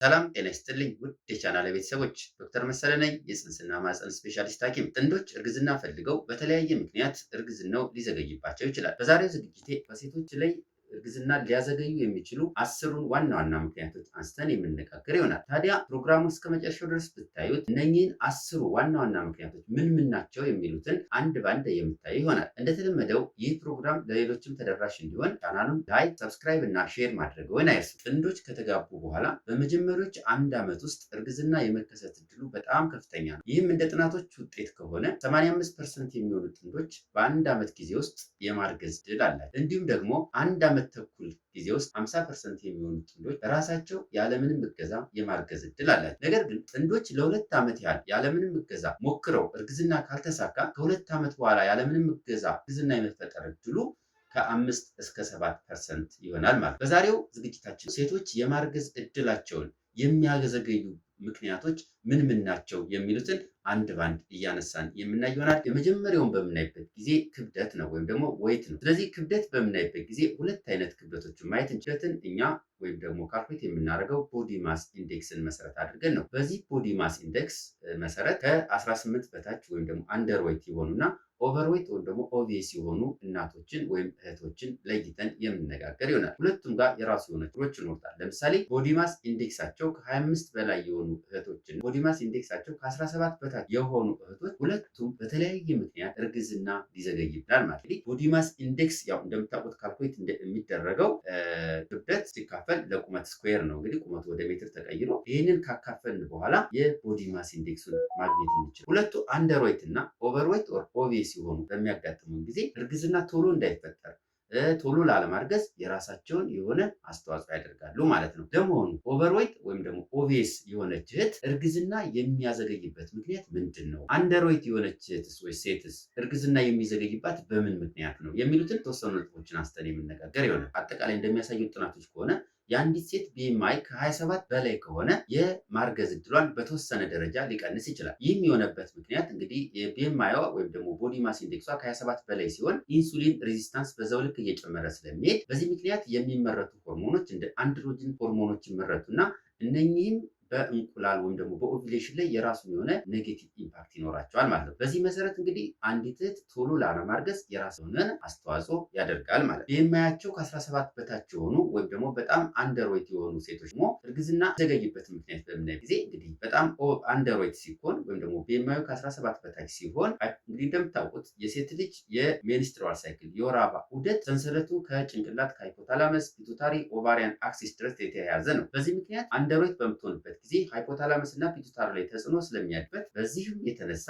ሰላም ጤና ይስጥልኝ ውድ የቻናሌ ቤተሰቦች፣ ዶክተር መሰለ ነኝ፣ የፅንስና ማህፀን ስፔሻሊስት ሐኪም። ጥንዶች እርግዝና ፈልገው በተለያየ ምክንያት እርግዝናው ሊዘገይባቸው ይችላል። በዛሬው ዝግጅቴ በሴቶች ላይ እርግዝና ሊያዘገዩ የሚችሉ 10ሩን ዋና ዋና ምክንያቶች አንስተን የምንነጋገር ይሆናል። ታዲያ ፕሮግራሙን እስከ መጨረሻው ድረስ ብታዩት እነኚህን 10ሩ ዋና ዋና ምክንያቶች ምን ናቸው የሚሉትን አንድ ባንድ የምታዩ ይሆናል። እንደተለመደው ይህ ፕሮግራም ለሌሎችም ተደራሽ እንዲሆን ቻናሉን ላይክ፣ ሰብስክራይብ እና ሼር ማድረግዎን አይርሱ። ጥንዶች ከተጋቡ በኋላ በመጀመሪያዎች አንድ ዓመት ውስጥ እርግዝና የመከሰት እድሉ በጣም ከፍተኛ ነው። ይህም እንደ ጥናቶች ውጤት ከሆነ 85% የሚሆኑ ጥንዶች በአንድ ዓመት ጊዜ ውስጥ የማርገዝ እድል አላቸው። እንዲሁም ደግሞ አንድ ዓመት ተኩል ጊዜ ውስጥ 50% የሚሆኑ ጥንዶች ራሳቸው ያለምንም እገዛ የማርገዝ እድል አላቸው። ነገር ግን ጥንዶች ለ2 ዓመት ያህል ያለምንም እገዛ ሞክረው እርግዝና ካልተሳካ ከ2 ዓመት በኋላ ያለምንም እገዛ እርግዝና የመፈጠር እድሉ ከ5 እስከ 7% ይሆናል ማለት። በዛሬው ዝግጅታችን ሴቶች የማርገዝ እድላቸውን የሚያዘገዩ ምክንያቶች ምን ናቸው የሚሉትን አንድ ባንድ እያነሳን የምናይ ይሆናል። የመጀመሪያውን በምናይበት ጊዜ ክብደት ነው ወይም ደግሞ ወይት ነው። ስለዚህ ክብደት በምናይበት ጊዜ ሁለት አይነት ክብደቶችን ማየት እንችላለን። እኛ ወይም ደግሞ ካልኩሌት የምናደርገው ቦዲ ማስ ኢንዴክስን መሰረት አድርገን ነው። በዚህ ቦዲ ማስ ኢንዴክስ መሰረት ከ18 በታች ወይም ደግሞ አንደር ዌይት የሆኑና ኦቨርዌት ወይም ደግሞ ኦቪየስ የሆኑ እናቶችን ወይም እህቶችን ለይተን የምንነጋገር ይሆናል። ሁለቱም ጋር የራሱ የሆነ ችግሮች ይኖሩታል። ለምሳሌ ቦዲማስ ኢንዴክሳቸው ከ25 በላይ የሆኑ እህቶችን፣ ቦዲማስ ኢንዴክሳቸው ከ17 በታች የሆኑ እህቶች ሁለቱም በተለያየ ምክንያት እርግዝና ሊዘገይብናል ማለት ነው። ቦዲማስ ኢንዴክስ ያው እንደምታውቁት ካልኩሌት የሚደረገው ክብደት ሲካፈል ለቁመት ስኩዌር ነው። እንግዲህ ቁመቱ ወደ ሜትር ተቀይሮ ይህንን ካካፈልን በኋላ የቦዲማስ ኢንዴክሱን ማግኘት እንችላል። ሁለቱ አንደርዌት እና ኦቨርዌት ኦቪየስ ሲሆኑ በሚያጋጥሙን ጊዜ እርግዝና ቶሎ እንዳይፈጠር ቶሎ ላለማርገዝ የራሳቸውን የሆነ አስተዋጽኦ ያደርጋሉ ማለት ነው። ለመሆኑ ኦቨርዌት ወይም ደግሞ ኦቪየስ የሆነች እህት እርግዝና የሚያዘገይበት ምክንያት ምንድን ነው? አንደርዌት የሆነች እህትስ ወይ ሴትስ እርግዝና የሚዘገይባት በምን ምክንያት ነው የሚሉትን ተወሰኑ ነጥቦችን አንስተን የምነጋገር ይሆናል። አጠቃላይ እንደሚያሳዩት ጥናቶች ከሆነ የአንዲት ሴት ቢኤምአይ ከ27 በላይ ከሆነ የማርገዝ እድሏን በተወሰነ ደረጃ ሊቀንስ ይችላል። ይህም የሆነበት ምክንያት እንግዲህ የቢኤምአይዋ ወይም ደግሞ ቦዲ ማስ ኢንዴክሷ ከ27 በላይ ሲሆን ኢንሱሊን ሬዚስታንስ በዛው ልክ እየጨመረ ስለሚሄድ በዚህ ምክንያት የሚመረቱ ሆርሞኖች እንደ አንድሮጅን ሆርሞኖች ይመረቱና እነኚህም በእንቁላል ወይም ደግሞ በኦቪሌሽን ላይ የራሱን የሆነ ኔጌቲቭ ኢምፓክት ይኖራቸዋል ማለት ነው። በዚህ መሰረት እንግዲህ አንዲት እህት ቶሎ ላለማርገዝ የራሱን አስተዋጽኦ ያደርጋል ማለት ነው። ቢኤምአያቸው ከ17 በታች የሆኑ ወይም ደግሞ በጣም አንደርዌት የሆኑ ሴቶች ደግሞ እርግዝና ዘገይበት ምክንያት በምናይ ጊዜ እንግዲህ በጣም አንደርዌት ሲሆን ወይም ደግሞ ቢኤምአዩ ከ17 በታች ሲሆን እንግዲህ እንደምታውቁት የሴት ልጅ የሜንስትሩዋል ሳይክል የወር አበባ ዑደት ሰንሰለቱ ከጭንቅላት ከሃይፖታላመስ ፒቱታሪ ኦቫሪያን አክሲስ ድረስ የተያያዘ ነው። በዚህ ምክንያት አንደርዌት በምትሆንበት ጊዜ ሃይፖታላመስ እና ፒቱታሪ ላይ ተጽዕኖ ስለሚያድበት በዚህም የተነሳ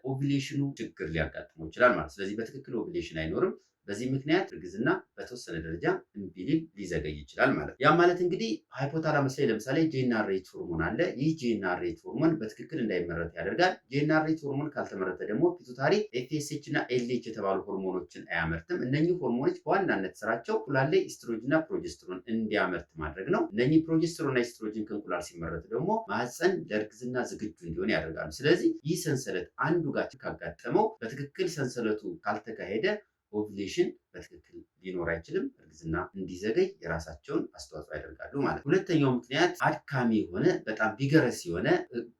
ኦቪሌሽኑ ችግር ሊያጋጥመው ይችላል ማለት። ስለዚህ በትክክል ኦቪሌሽን አይኖርም። በዚህ ምክንያት እርግዝና በተወሰነ ደረጃ እምቢ ሊል ሊዘገይ ይችላል ማለት። ያ ማለት እንግዲህ ሃይፖታላመስ ላይ ለምሳሌ ጂኤንአርኤች ሆርሞን አለ። ይህ ጂኤንአርኤች ሆርሞን በትክክል እንዳይመረት ያደርጋል። ጂኤንአርኤች ሆርሞን ካልተመረተ ደግሞ ፒቱታሪ ኤፍኤስኤች እና ኤልኤች የተባሉ ሆርሞኖችን አያመርትም። እነኚህ ሆርሞኖች በዋናነት ስራቸው እንቁላል ላይ ኢስትሮጅን እና ፕሮጀስትሮን እንዲያመርት ማድረግ ነው። እነኚህ ፕሮጀስትሮን እና ኢስትሮጅን ከእንቁላል ሲመረቱ ደግሞ ማህፀን ለእርግዝና ዝግጁ እንዲሆን ያደርጋሉ። ስለዚህ ይህ ሰንሰለት አንዱ ጋር ካጋጠመው በትክክል ሰንሰለቱ ካልተካሄደ ኦቭሌሽን በትክክል ሊኖር አይችልም። እርግዝና እንዲዘገይ የራሳቸውን አስተዋጽኦ ያደርጋሉ ማለት። ሁለተኛው ምክንያት አድካሚ የሆነ በጣም ቢገረስ የሆነ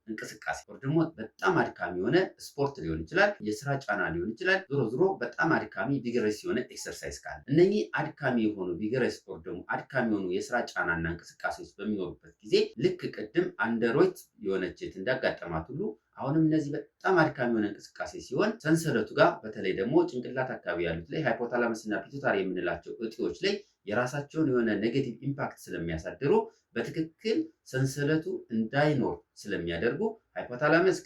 እንቅስቃሴ ወር ደግሞ በጣም አድካሚ የሆነ ስፖርት ሊሆን ይችላል፣ የስራ ጫና ሊሆን ይችላል። ዞሮ በጣም አድካሚ ቢገረስ የሆነ ኤክሰርሳይዝ ካለ እነኚህ አድካሚ የሆኑ ቢገረስ ወር ደግሞ አድካሚ የሆኑ የስራ ጫናና እንቅስቃሴዎች በሚኖሩበት ጊዜ ልክ ቅድም አንደርዌት የሆነች ሴት እንዳጋጠማት ሁሉ አሁንም እነዚህ በጣም አድካሚ የሆነ እንቅስቃሴ ሲሆን ሰንሰለቱ ጋር በተለይ ደግሞ ጭንቅላት አካባቢ ያሉት ላይ ሃይፖታላመስ እና ፒቱታሪ የምንላቸው እጢዎች ላይ የራሳቸውን የሆነ ኔጌቲቭ ኢምፓክት ስለሚያሳድሩ በትክክል ሰንሰለቱ እንዳይኖር ስለሚያደርጉ ሃይፖታላመስ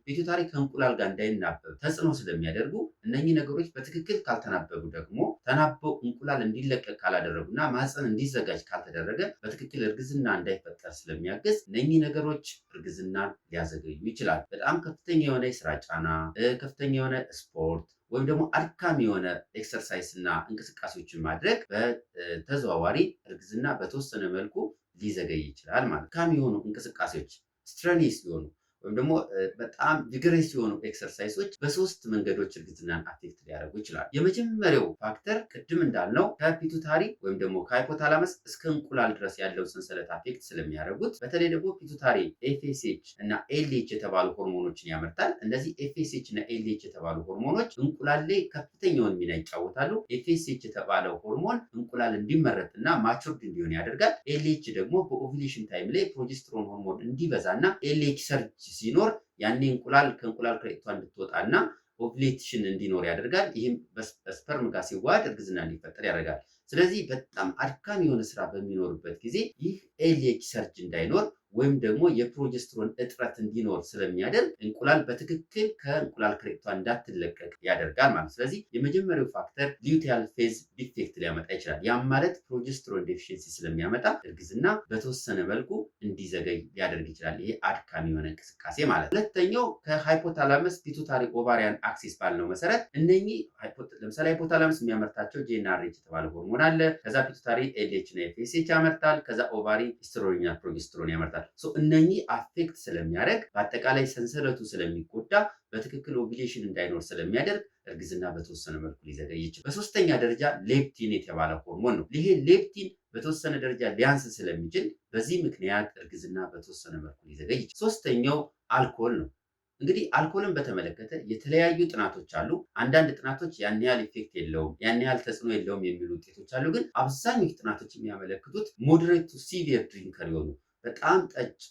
ፒቱታሪ ከእንቁላል ጋር እንዳይናበብ ተጽዕኖ ስለሚያደርጉ እነኚህ ነገሮች በትክክል ካልተናበቡ ደግሞ ተናበው እንቁላል እንዲለቀቅ ካላደረጉና ማህፀን እንዲዘጋጅ ካልተደረገ በትክክል እርግዝና እንዳይፈጠር ስለሚያግዝ እነኚህ ነገሮች እርግዝናን ሊያዘገዩ ይችላል። በጣም ከፍተኛ የሆነ የስራ ጫና፣ ከፍተኛ የሆነ ስፖርት ወይም ደግሞ አድካሚ የሆነ ኤክሰርሳይዝ እና እንቅስቃሴዎችን ማድረግ በተዘዋዋሪ እርግዝና በተወሰነ መልኩ ሊዘገይ ይችላል ማለት። አድካሚ የሆኑ እንቅስቃሴዎች ስትረኒስ የሆኑ ወይም ደግሞ በጣም ቪግሬስ የሆኑ ኤክሰርሳይሶች በሶስት መንገዶች እርግዝናን አፌክት ሊያደርጉ ይችላሉ። የመጀመሪያው ፋክተር ቅድም እንዳልነው ከፒቱታሪ ወይም ደግሞ ከሃይፖታላመስ እስከ እንቁላል ድረስ ያለው ሰንሰለት አፌክት ስለሚያደርጉት፣ በተለይ ደግሞ ፒቱታሪ ኤፍኤስኤች እና ኤልኤች የተባሉ ሆርሞኖችን ያመርታል። እነዚህ ኤፍኤስኤች እና ኤልኤች የተባሉ ሆርሞኖች እንቁላል ላይ ከፍተኛውን ሚና ይጫወታሉ። ኤፍኤስኤች የተባለው ሆርሞን እንቁላል እንዲመረት እና ማቹርድ እንዲሆን ያደርጋል። ኤልኤች ደግሞ በኦቪሌሽን ታይም ላይ ፕሮጀስትሮን ሆርሞን እንዲበዛ እና ኤልኤች ሰርጅ ሲኖር ያኔ እንቁላል ከእንቁላል ከረጢቷ እንድትወጣ እና ኦቭሌሽን እንዲኖር ያደርጋል። ይህም በስፐርም ጋር ሲዋሃድ እርግዝና እንዲፈጠር ያደርጋል። ስለዚህ በጣም አድካሚ የሆነ ስራ በሚኖርበት ጊዜ ይህ ኤልኤች ሰርጅ እንዳይኖር ወይም ደግሞ የፕሮጀስትሮን እጥረት እንዲኖር ስለሚያደርግ እንቁላል በትክክል ከእንቁላል ከረጢቷ እንዳትለቀቅ ያደርጋል ማለት። ስለዚህ የመጀመሪያው ፋክተር ሉቲያል ፌዝ ዲፌክት ሊያመጣ ይችላል። ያም ማለት ፕሮጀስትሮን ዴፊሽንሲ ስለሚያመጣ እርግዝና በተወሰነ መልኩ እንዲዘገይ ሊያደርግ ይችላል። ይሄ አድካሚ የሆነ እንቅስቃሴ ማለት። ሁለተኛው ከሃይፖታላመስ ፒቱታሪ ኦቫሪያን አክሲስ ባልነው መሰረት እነኚህ ለምሳሌ ሃይፖታላመስ የሚያመርታቸው ጂኤንአርኤች የተባለ ሆርሞን አለ። ከዛ ፒቱታሪ ኤልኤች እና ኤፍኤስኤች ያመርታል። ከዛ ኦቫሪ ኤስትሮጅንና ፕሮጀስትሮን ያመርታል። እነኚህ አፌክት ስለሚያደርግ በአጠቃላይ ሰንሰለቱ ስለሚጎዳ በትክክል ኦቪሌሽን እንዳይኖር ስለሚያደርግ እርግዝና በተወሰነ መልኩ ሊዘገይ ይችላል። በሶስተኛ ደረጃ ሌፕቲን የተባለ ሆርሞን ነው። ይሄ ሌፕቲን በተወሰነ ደረጃ ሊያንስ ስለሚችል በዚህ ምክንያት እርግዝና በተወሰነ መልኩ ሊዘገይ ይችላል። ሶስተኛው አልኮል ነው። እንግዲህ አልኮልን በተመለከተ የተለያዩ ጥናቶች አሉ። አንዳንድ ጥናቶች ያን ያህል ኢፌክት የለውም፣ ያን ያህል ተጽዕኖ የለውም የሚሉ ውጤቶች አሉ። ግን አብዛኞቹ ጥናቶች የሚያመለክቱት ሞዴሬት ቱ ሲቪየር ድሪንከር የሆኑ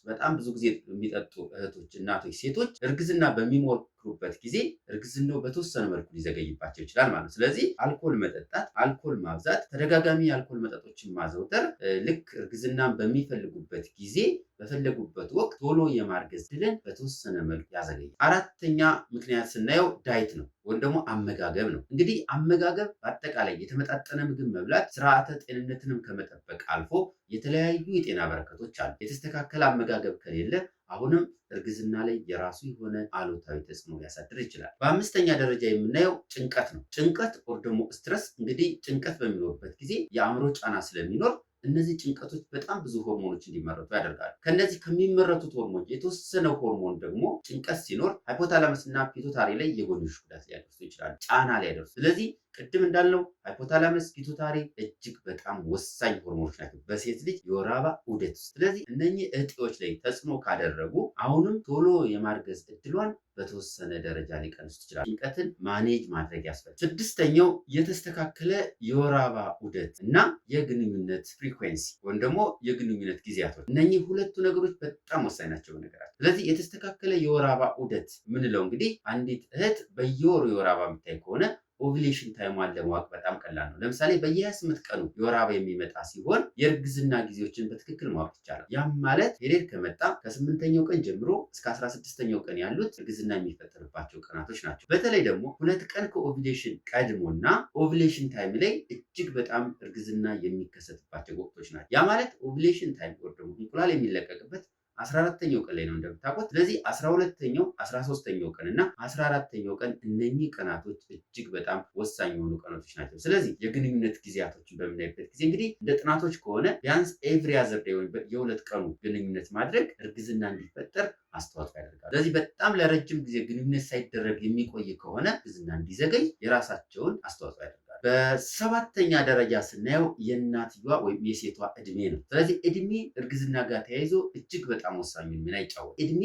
በጣም ብዙ ጊዜ የሚጠጡ እህቶች፣ እናቶች፣ ሴቶች እርግዝና በሚሞክሩበት ጊዜ እርግዝናው በተወሰነ መልኩ ሊዘገይባቸው ይችላል ማለት ነው። ስለዚህ አልኮል መጠጣት፣ አልኮል ማብዛት፣ ተደጋጋሚ የአልኮል መጠጦችን ማዘውተር ልክ እርግዝናን በሚፈልጉበት ጊዜ በፈለጉበት ወቅት ቶሎ የማርገዝ ዕድልን በተወሰነ መልኩ ያዘገያል። አራተኛ ምክንያት ስናየው ዳይት ነው ወይም ደግሞ አመጋገብ ነው። እንግዲህ አመጋገብ በአጠቃላይ የተመጣጠነ ምግብ መብላት ስርዓተ ጤንነትንም ከመጠበቅ አልፎ የተለያዩ የጤና በረከቶች አሉ። የተስተካከለ አመጋገብ ከሌለ አሁንም እርግዝና ላይ የራሱ የሆነ አሉታዊ ተጽዕኖ ሊያሳድር ይችላል። በአምስተኛ ደረጃ የምናየው ጭንቀት ነው። ጭንቀት ወር ደግሞ ስትረስ። እንግዲህ ጭንቀት በሚኖርበት ጊዜ የአእምሮ ጫና ስለሚኖር እነዚህ ጭንቀቶች በጣም ብዙ ሆርሞኖች እንዲመረቱ ያደርጋሉ። ከነዚህ ከሚመረቱት ሆርሞኖች የተወሰነ ሆርሞን ደግሞ ጭንቀት ሲኖር ሃይፖታላመስ እና ፒቱታሪ ላይ የጎንዮሽ ጉዳት ሊያደርሱ ይችላሉ፣ ጫና ሊያደርሱ። ስለዚህ ቅድም እንዳልነው ሃይፖታላመስ፣ ፒቱታሪ እጅግ በጣም ወሳኝ ሆርሞኖች ናቸው በሴት ልጅ የወር አበባ ዑደት ውስጥ። ስለዚህ እነኚህ እጢዎች ላይ ተጽዕኖ ካደረጉ አሁንም ቶሎ የማርገዝ እድሏን በተወሰነ ደረጃ ሊቀንሱ ይችላል። ጭንቀትን ማኔጅ ማድረግ ያስፈልጋል። ስድስተኛው የተስተካከለ የወር አበባ ዑደት እና የግንኙነት ፍሪኩዌንሲ ወይም ደግሞ የግንኙነት ጊዜያቶች። እነኚህ ሁለቱ ነገሮች በጣም ወሳኝ ናቸው በነገራችን። ስለዚህ የተስተካከለ የወር አበባ ዑደት ምንለው እንግዲህ አንዲት እህት በየወሩ የወር አበባ የምታይ ከሆነ ኦቪሌሽን ታይሟን ለማወቅ በጣም ቀላል ነው። ለምሳሌ በየ28 ቀኑ የወር አበባ የሚመጣ ሲሆን የእርግዝና ጊዜዎችን በትክክል ማወቅ ይቻላል። ያም ማለት ፔሪየድ ከመጣ ከ8ኛው ቀን ጀምሮ እስከ 16ኛው ቀን ያሉት እርግዝና የሚፈጠርባቸው ቀናቶች ናቸው። በተለይ ደግሞ 2 ቀን ከኦቪሌሽን ቀድሞና ኦቪሌሽን ታይም ላይ እጅግ በጣም እርግዝና የሚከሰትባቸው ወቅቶች ናቸው። ያ ማለት ኦቪሌሽን ታይም ወር ደግሞ እንቁላል የሚለቀቅበት 14ኛው ቀን ላይ ነው እንደምታውቁት። ስለዚህ 12ኛው፣ 13ኛው ቀን እና 14ኛው ቀን እነኚህ ቀናቶች እጅግ በጣም ወሳኝ የሆኑ ቀናቶች ናቸው። ስለዚህ የግንኙነት ጊዜያቶችን በምናይበት ጊዜ እንግዲህ እንደ ጥናቶች ከሆነ ቢያንስ ኤቭሪ አዘር ዴይ ወይም የ2 ቀኑ ግንኙነት ማድረግ እርግዝና እንዲፈጠር አስተዋጽኦ ያደርጋል። ስለዚህ በጣም ለረጅም ጊዜ ግንኙነት ሳይደረግ የሚቆይ ከሆነ እርግዝና እንዲዘገይ የራሳቸውን አስተዋጽኦ ያደርጋል። በሰባተኛ ደረጃ ስናየው የእናትየዋ ወይም የሴቷ እድሜ ነው። ስለዚህ እድሜ እርግዝና ጋር ተያይዞ እጅግ በጣም ወሳኝ ሚና ይጫወታል። እድሜ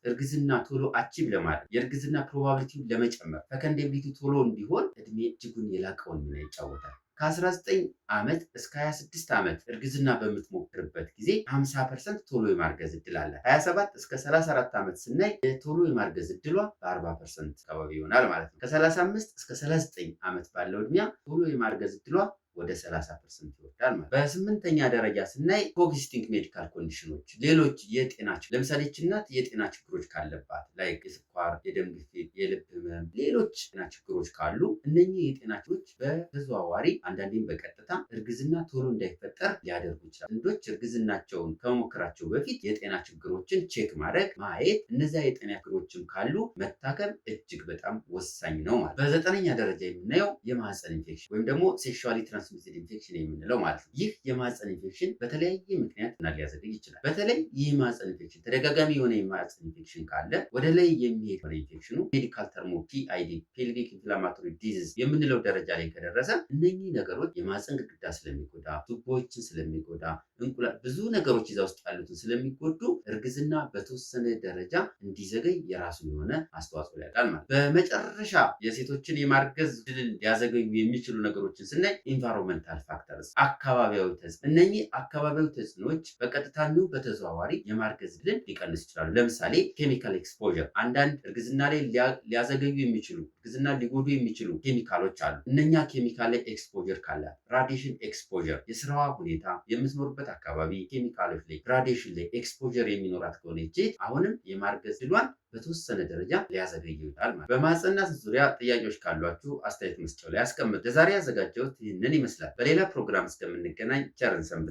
እርግዝና ቶሎ አቺቭ ለማድረግ የእርግዝና ፕሮባቢሊቲውን ለመጨመር ፈከንዴቢሊቲ ቶሎ እንዲሆን እድሜ እጅጉን የላቀውን ሚና ይጫወታል። ከ19 ዓመት እስከ 26 ዓመት እርግዝና በምትሞክርበት ጊዜ 50% ቶሎ የማርገዝ እድል አለ። 27 እስከ 34 ዓመት ስናይ የቶሎ የማርገዝ እድሏ በ40% አካባቢ ይሆናል ማለት ነው። ከ35 እስከ 39 ዓመት ባለው እድሜያ ቶሎ የማርገዝ እድሏ ወደ 30% ይወርዳል ማለት። በስምንተኛ ደረጃ ስናይ ኮኤግዚስቲንግ ሜዲካል ኮንዲሽኖች፣ ሌሎች የጤና ችግሮች። ለምሳሌ እናት የጤና ችግሮች ካለባት ላይክ የስኳር፣ የደም ግፊት፣ የልብ ህመም፣ ሌሎች ጤና ችግሮች ካሉ እነኚህ የጤና ችግሮች በተዘዋዋሪ አንዳንዴም በቀጥታ እርግዝና ቶሎ እንዳይፈጠር ሊያደርጉ ይችላል። ወንዶች እርግዝናቸውን ከመሞከራቸው በፊት የጤና ችግሮችን ቼክ ማድረግ፣ ማየት፣ እነዚያ የጤና ችግሮችም ካሉ መታከም እጅግ በጣም ወሳኝ ነው ማለት። በዘጠነኛ ደረጃ የምናየው የማህፀን ኢንፌክሽን ወይም ደግሞ ሴክሹዋሊ ትራንስሚትድ ኢንፌክሽን የምንለው ማለት ነው። ይህ የማህፀን ኢንፌክሽን በተለያየ ምክንያት ሊያዘገይ ይችላል። በተለይ ይህ የማህፀን ኢንፌክሽን ተደጋጋሚ የሆነ የማህፀን ኢንፌክሽን ካለ ወደ ላይ የሚሄድ ሆነ ኢንፌክሽኑ ሜዲካል ተርሞ ፒአይዲ ፔልቪክ ኢንፍላማቶሪ ዲዚዝ የምንለው ደረጃ ላይ ከደረሰ እነኚህ ነገሮች የማህፀን ግድግዳ ስለሚጎዳ፣ ቱቦዎችን ስለሚጎዳ፣ እንቁላል ብዙ ነገሮች እዛ ውስጥ ያሉትን ስለሚጎዱ እርግዝና በተወሰነ ደረጃ እንዲዘገይ የራሱ የሆነ አስተዋጽኦ ያደርጋል ማለት። በመጨረሻ የሴቶችን የማርገዝ ድልን ሊያዘገዩ የሚችሉ ነገሮችን ስናይ ኢንቫይሮንመንታል ፋክተርስ አካባቢያዊ ተጽዕኖ። እነኚህ አካባቢያዊ ተጽዕኖዎች በቀጥታ በተዘዋዋሪ የማርገዝ ድልን ሊቀንስ ይችላሉ። ለምሳሌ ኬሚካል ኤክስፖዠር፣ አንዳንድ እርግዝና ላይ ሊያዘገዩ የሚችሉ እርግዝና ሊጎዱ የሚችሉ ኬሚካሎች አሉ። እነኛ ኬሚካል ኤክስፖዠር ካለ ራዲሽን ኤክስፖዠር፣ የስራዋ ሁኔታ የምትኖርበት አካባቢ ኬሚካሎች ላይ ራዲሽን ላይ ኤክስፖዠር የሚኖራት ከሆነ ሴት አሁንም የማርገዝ ድሏን በተወሰነ ደረጃ ሊያዘገየው ይችላል ማለት። በማህፀንና ጽንስ ዙሪያ ጥያቄዎች ካሏችሁ አስተያየት መስጫው ላይ አስቀምጡ። ለዛሬ ያዘጋጀሁት ይህንን ይመስላል። በሌላ ፕሮግራም እስከምንገናኝ ቸርን ሰንብት።